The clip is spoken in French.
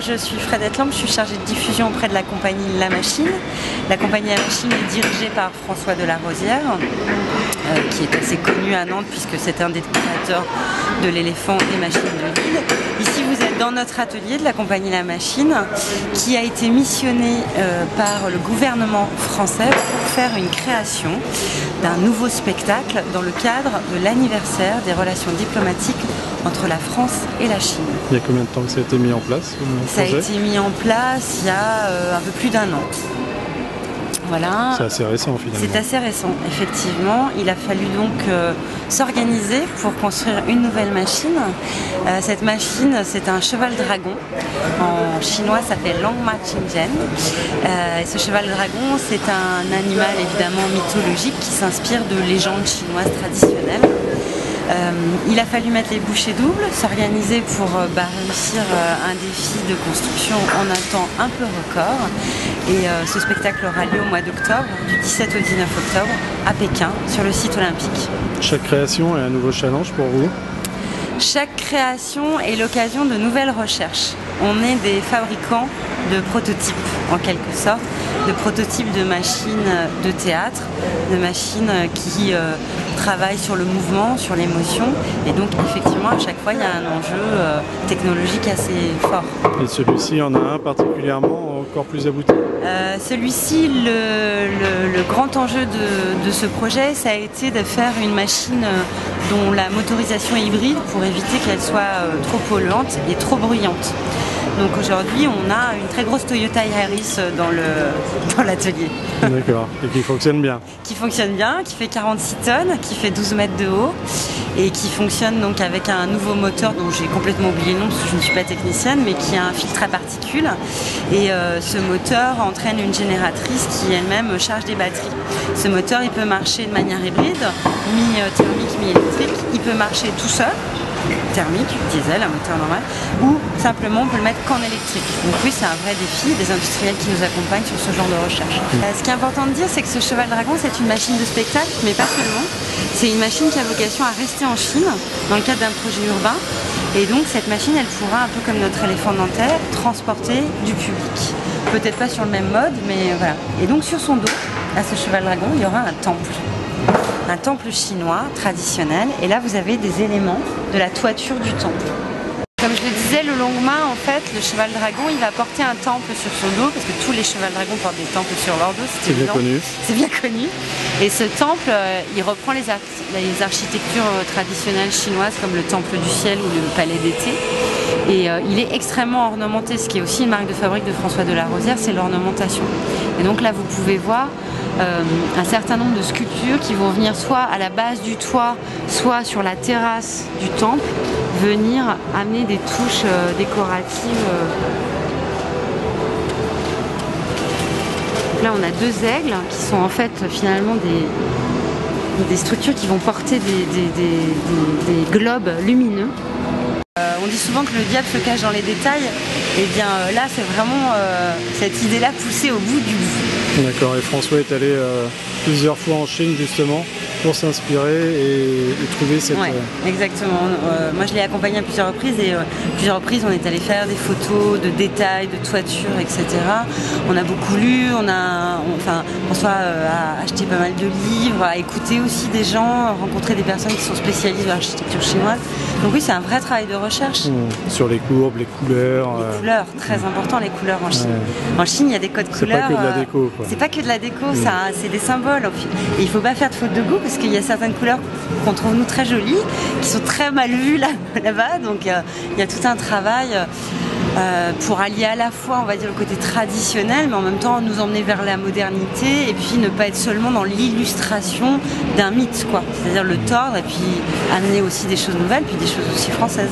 je suis Frédéric Lampe, je suis chargée de diffusion auprès de la compagnie La Machine. La compagnie La Machine est dirigée par François Delarosière, qui est assez connu à Nantes puisque c'est un des créateurs de l'éléphant des machines de Lille. Ici vous êtes dans notre atelier de la compagnie La Machine qui a été missionné par le gouvernement français pour faire une création d'un nouveau spectacle dans le cadre de l'anniversaire des relations diplomatiques entre la France et la Chine. Il y a combien de temps que ça a été mis en place? Ça a été mis en place il y a un peu plus d'un an. Voilà. C'est assez récent finalement. C'est assez récent, effectivement. Il a fallu donc s'organiser pour construire une nouvelle machine. Cette machine, c'est un cheval dragon. En chinois, ça s'appelle Langma Qingzhen. Et ce cheval dragon, c'est un animal évidemment mythologique qui s'inspire de légendes chinoises traditionnelles. Il a fallu mettre les bouchées doubles, s'organiser pour réussir un défi de construction en un temps un peu record. Et ce spectacle aura lieu au mois d'octobre, du 17 au 19 octobre, à Pékin, sur le site olympique. Chaque création est un nouveau challenge pour vous? Chaque création est l'occasion de nouvelles recherches. On est des fabricants de prototypes, en quelque sorte, de prototypes de machines de théâtre, de machines qui travaillent sur le mouvement, sur l'émotion. Et donc, effectivement, à chaque fois, il y a un enjeu technologique assez fort. Et celui-ci en a un particulièrement encore plus abouti? Celui-ci, le grand enjeu de ce projet, ça a été de faire une machine dont la motorisation est hybride pour éviter qu'elle soit trop polluante et trop bruyante. Donc aujourd'hui, on a une très grosse Toyota Yaris dans l'atelier. D'accord, et qui fonctionne bien. Qui fonctionne bien, qui fait 46 tonnes, qui fait 12 mètres de haut et qui fonctionne donc avec un nouveau moteur dont j'ai complètement oublié le nom parce que je ne suis pas technicienne, mais qui a un filtre à particules. Et ce moteur entraîne une génératrice qui elle-même charge des batteries. Ce moteur, il peut marcher de manière hybride, mi-thermique, mi-électrique. Il peut marcher tout seul, thermique, diesel, un moteur normal, ou simplement on peut le mettre qu'en électrique. Donc oui, c'est un vrai défi, des industriels qui nous accompagnent sur ce genre de recherche. Ce qui est important de dire, c'est que ce cheval dragon, c'est une machine de spectacle, mais pas seulement. C'est une machine qui a vocation à rester en Chine, dans le cadre d'un projet urbain. Et donc cette machine, elle pourra, un peu comme notre éléphant nanterre, transporter du public. Peut-être pas sur le même mode, mais voilà. Et donc sur son dos, à ce cheval dragon, il y aura un temple. Un temple chinois traditionnel, et là vous avez des éléments de la toiture du temple. Comme je le disais, le Langma, en fait, le cheval dragon, il va porter un temple sur son dos, parce que tous les chevals dragons portent des temples sur leur dos, c'est bien connu. C'est bien connu. Et ce temple, il reprend les architectures traditionnelles chinoises, comme le temple du ciel ou le palais d'été. Et il est extrêmement ornementé, ce qui est aussi une marque de fabrique de François Delarosière, c'est l'ornementation. Et donc là, vous pouvez voir un certain nombre de sculptures qui vont venir soit à la base du toit, soit sur la terrasse du temple, venir amener des touches décoratives. Donc là, on a deux aigles qui sont en fait finalement des structures qui vont porter des globes lumineux. On dit souvent que le diable se cache dans les détails, et bien là c'est vraiment cette idée-là poussée au bout du bout. D'accord, et François est allé plusieurs fois en Chine justement pour s'inspirer et trouver cette... Ouais, exactement. Moi je l'ai accompagné à plusieurs reprises et plusieurs reprises on est allé faire des photos de détails, de toitures, etc. On a beaucoup lu, François a acheté pas mal de livres, a écouté aussi des gens, rencontré des personnes qui sont spécialisées dans l'architecture chinoise. Donc oui, c'est un vrai travail de recherche. Sur les courbes, les couleurs. Les couleurs, très important les couleurs en Chine. Ouais. En Chine, il y a des codes couleurs. C'est pas que de la déco, quoi. C'est pas que de la déco, c'est des symboles. Et il faut pas faire de faute de goût parce qu'il y a certaines couleurs qu'on trouve nous très jolies, qui sont très mal vues là-bas. Donc il y a tout un travail pour allier à la fois, on va dire, le côté traditionnel, mais en même temps nous emmener vers la modernité et puis ne pas être seulement dans l'illustration d'un mythe, quoi. C'est-à-dire le tordre et puis amener aussi des choses nouvelles, puis des choses aussi françaises.